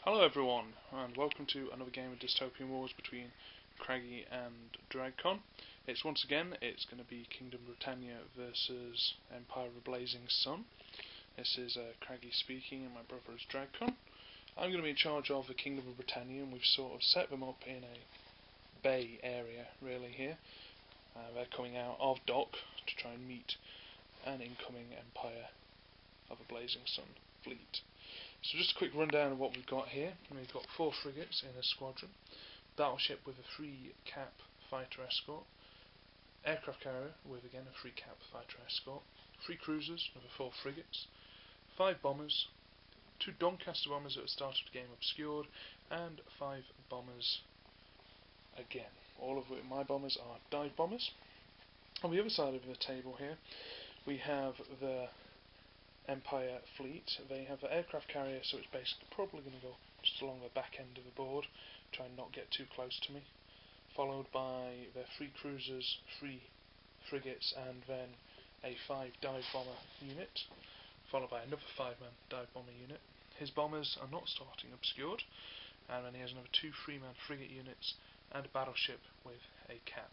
Hello everyone, and welcome to another game of Dystopian Wars between Craggy and Dragcon. It's once again, it's going to be Kingdom Britannia versus Empire of a Blazing Sun. This is Craggy speaking and my brother is Dragcon. I'm going to be in charge of the Kingdom of Britannia, and we've sort of set them up in a bay area really here. They're coming out of dock to try and meet an incoming Empire of a Blazing Sun fleet. So just a quick rundown of what we've got here. We've got 4 frigates in a squadron, battleship with a 3 cap fighter escort, aircraft carrier with again a 3 cap fighter escort, 3 cruisers with 4 frigates, 5 bombers, 2 Doncaster bombers at the start of the game obscured, and 5 bombers again. All of which my bombers are dive bombers. On the other side of the table here we have the Empire fleet. They have an aircraft carrier, so it's basically probably going to go just along the back end of the board, try and not get too close to me, followed by their 3 cruisers, 3 frigates, and then a 5 dive bomber unit, followed by another 5-man dive bomber unit. His bombers are not starting obscured, and then he has another 2 3-man frigate units and a battleship with a cap.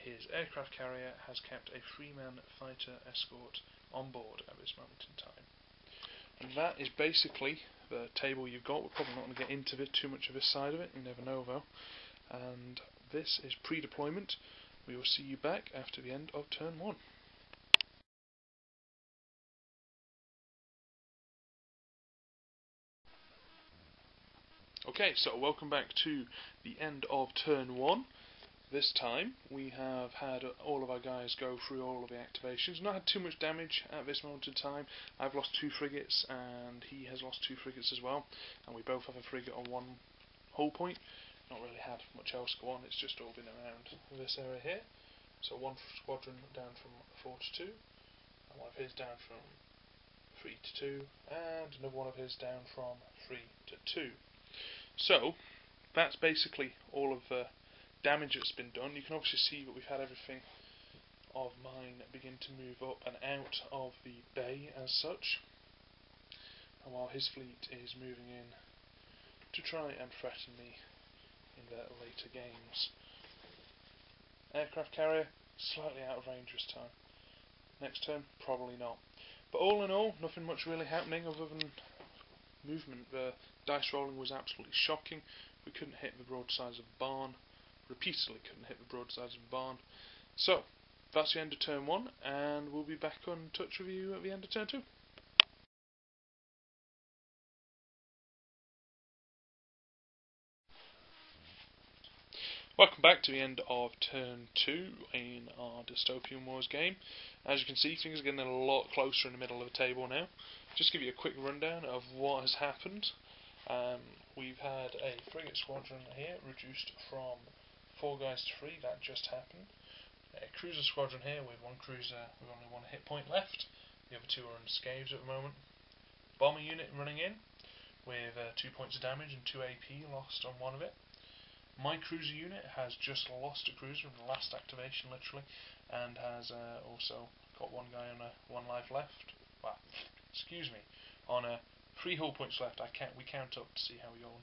His aircraft carrier has kept a 3-man fighter escort on board at this moment in time. And that is basically the table you've got. We're probably not going to get into too much of this side of it, you never know though. And this is pre-deployment. We will see you back after the end of turn 1. Okay, so welcome back to the end of turn 1. This time we have had all of our guys go through all of the activations. Not had too much damage at this moment in time. I've lost 2 frigates and he has lost 2 frigates as well, and we both have a frigate on 1 hull point. Not really had much else go on, it's just all been around this area here. So 1 squadron down from 4 to 2, and one of his down from 3 to 2, and another one of his down from 3 to 2. So that's basically all of the damage that's been done. You can obviously see that we've had everything of mine begin to move up and out of the bay as such, and while his fleet is moving in to try and threaten me in the later games. Aircraft carrier, slightly out of range this time. Next turn, probably not. But all in all, nothing much really happening other than movement. The dice rolling was absolutely shocking. We couldn't hit the broadsides of the barn. Repeatedly couldn't hit the broadsides of the barn. So, that's the end of turn 1, and we'll be back on touch with you at the end of turn 2. Welcome back to the end of turn 2 in our Dystopian Wars game. As you can see, things are getting a lot closer in the middle of the table now. Just give you a quick rundown of what has happened. We've had a frigate squadron here reduced from 4 guys to 3, that just happened. A cruiser squadron here with 1 cruiser with only 1 hit point left. The other 2 are under scaves at the moment. Bomber unit running in with 2 points of damage and 2 AP lost on 1 of it. My cruiser unit has just lost a cruiser in the last activation, literally, and has also got 1 guy on 1 life left. Well, excuse me, on 3 hull points left. We count up to see how we go on,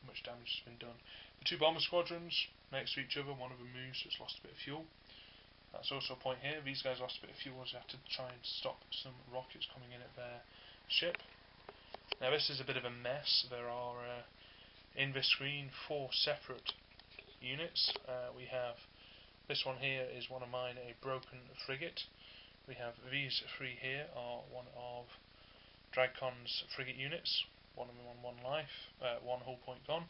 how much damage has been done. The 2 bomber squadrons next to each other. One of them moves, so it's lost a bit of fuel. That's also a point here. These guys lost a bit of fuel as they have to try and stop some rockets coming in at their ship. Now this is a bit of a mess. There are in this screen 4 separate units. We have this one here is one of mine, a broken frigate. We have these 3 here are one of Dragcon's frigate units. One of them on 1 life, 1 hull point gone.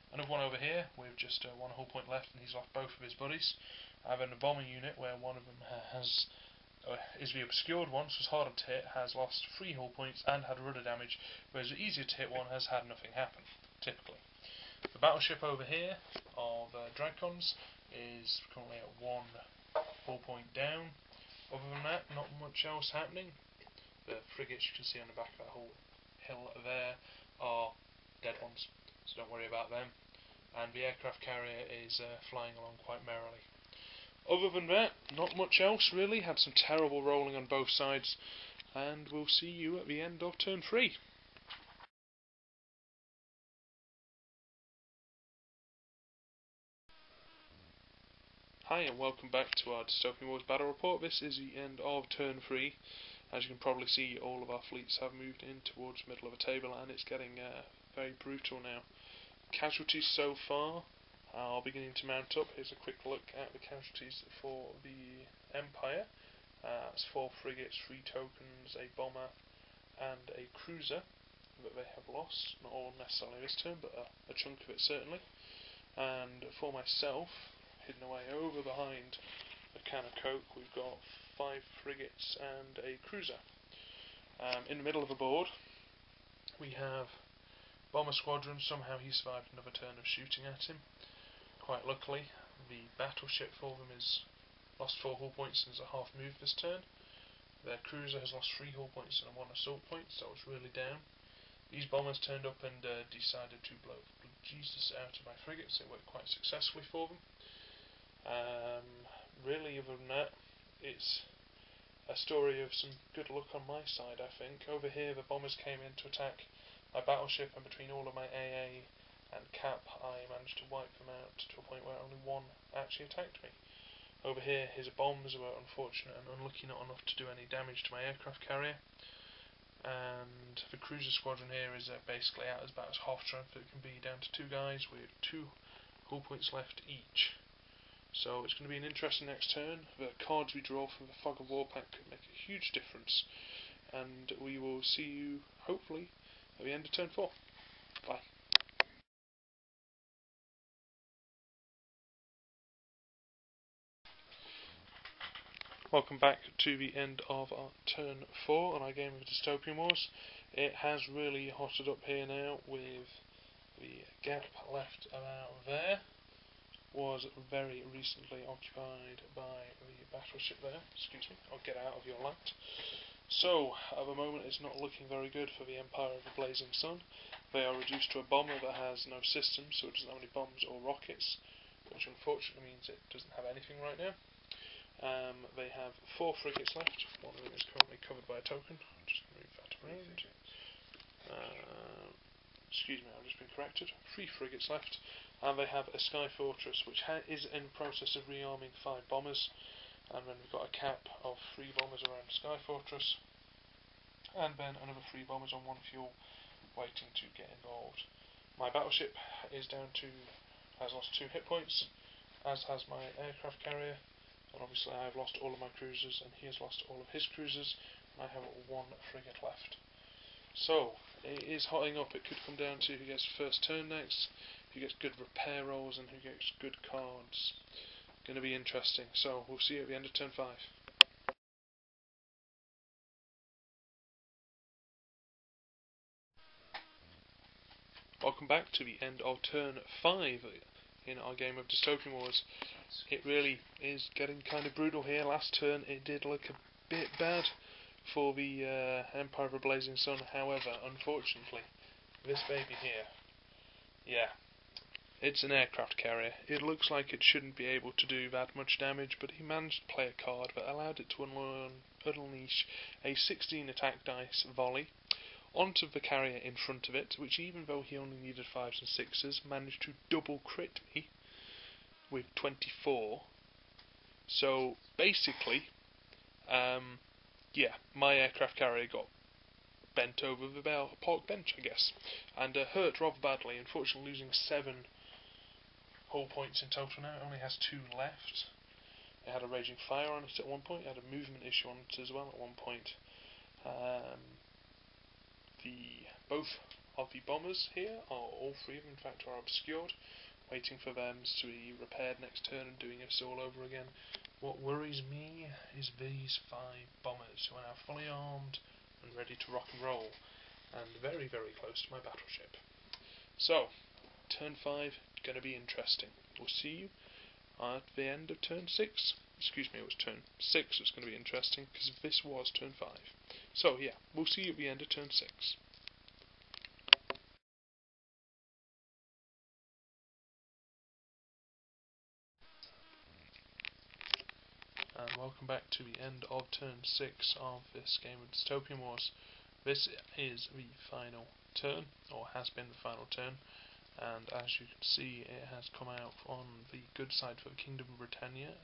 Another one over here with just 1 hull point left, and he's lost both of his buddies. I have a bomber unit where one of them is the obscured one, so it's harder to hit, has lost 3 hull points and had rudder damage, whereas the easier to hit one has had nothing happen, typically. The battleship over here of Dragcons is currently at 1 hull point down. Other than that, not much else happening. The frigates you can see on the back of that whole hill there are dead ones, so don't worry about them. And the aircraft carrier is flying along quite merrily. Other than that, not much else really. Had some terrible rolling on both sides, and we'll see you at the end of turn 3. Hi and welcome back to our Dystopian Wars battle report. This is the end of turn 3. As you can probably see, all of our fleets have moved in towards the middle of the table and it's getting very brutal now. Casualties so far are beginning to mount up. Here's a quick look at the casualties for the Empire. It's 4 frigates, 3 tokens, a bomber and a cruiser that they have lost. Not all necessarily this turn, but a chunk of it certainly. And for myself, hidden away over behind a can of Coke, we've got 5 frigates and a cruiser. In the middle of the board we have Bomber Squadron. Somehow he survived another turn of shooting at him. Quite luckily, the battleship for them is lost 4 hull points and is a half move this turn. Their cruiser has lost 3 hull points and 1 assault point, so it's really down. These bombers turned up and decided to blow the Jesus out of my frigates. It worked quite successfully for them. Really, other than that, it's a story of some good luck on my side, I think. Over here, the bombers came in to attack my battleship, and between all of my AA and cap, I managed to wipe them out to a point where only one actually attacked me. Over here, his bombs were unfortunate and unlucky not enough to do any damage to my aircraft carrier. And the cruiser squadron here is basically out as about as half strength it can be, down to 2 guys with 2 hull points left each. So it's going to be an interesting next turn. The cards we draw from the Fog of War pack could make a huge difference. And we will see you, hopefully, at the end of turn 4. Bye. Welcome back to the end of our turn 4 on our game of Dystopian Wars. It has really hotted up here now, with the gap left about there. Was very recently occupied by the battleship there. Excuse me, I'll get out of your light. So, at the moment it's not looking very good for the Empire of the Blazing Sun. They are reduced to a bomber that has no systems, so it doesn't have any bombs or rockets, which unfortunately means it doesn't have anything right now. They have 4 frigates left. One of them is currently covered by a token. I'll just move that around. Excuse me, I've just been corrected. 3 frigates left. And they have a Sky Fortress, which is in the process of rearming 5 bombers. And then we've got a cap of 3 bombers around Sky Fortress. And then another 3 bombers on 1 fuel, waiting to get involved. My battleship is has lost 2 hit points, as has my aircraft carrier. And obviously I've lost all of my cruisers, and he has lost all of his cruisers. And I have 1 frigate left. So, it is hotting up. It could come down to who gets first turn next, who gets good repair rolls, and who gets good cards. Going to be interesting. So, we'll see you at the end of turn 5. Welcome back to the end of turn 5 in our game of Dystopian Wars. It really is getting kind of brutal here. Last turn it did look a bit bad for the Empire of the Blazing Sun. However, unfortunately, this baby here, yeah, it's an aircraft carrier. It looks like it shouldn't be able to do that much damage, but he managed to play a card that allowed it to unleash a 16 attack dice volley onto the carrier in front of it, which, even though he only needed 5s and 6s, managed to double crit me with 24. So basically, yeah, my aircraft carrier got bent over the park bench, I guess, and hurt rather badly. Unfortunately, losing 7 hull points in total now. It only has 2 left. It had a raging fire on it at one point. It had a movement issue on it as well at one point. Both of the bombers here, all 3 of them in fact, are obscured, waiting for them to be repaired next turn and doing this all over again. What worries me is these 5 bombers, who are now fully armed and ready to rock and roll, and very, very close to my battleship. So, turn 5, going to be interesting. We'll see you at the end of turn 6. Excuse me, it was turn 6 it's going to be interesting, because this was turn 5. So yeah, we'll see you at the end of turn 6. And welcome back to the end of turn 6 of this game of Dystopian Wars. This is the final turn, or has been the final turn. and as you can see, it has come out on the good side for the Kingdom of Britannia.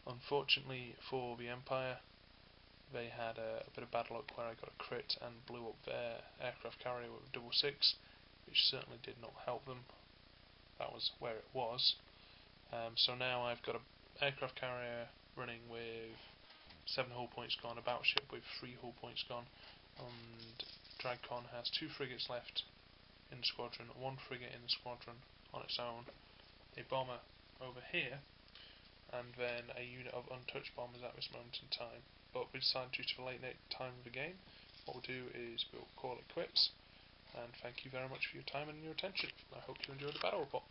Unfortunately for the Empire, they had a bit of bad luck where I got a crit and blew up their aircraft carrier with a 666, which certainly did not help them. That was where it was. So now I've got an aircraft carrier running with 7 hull points gone, a battleship with 3 hull points gone, and Dragcon has 2 frigates left in the squadron, 1 frigate in the squadron on its own, a bomber over here, and then a unit of untouched bombers at this moment in time. But we decided, due to the late time of the game, what we'll do is we'll call it quits, and thank you very much for your time and your attention. I hope you enjoyed the battle report.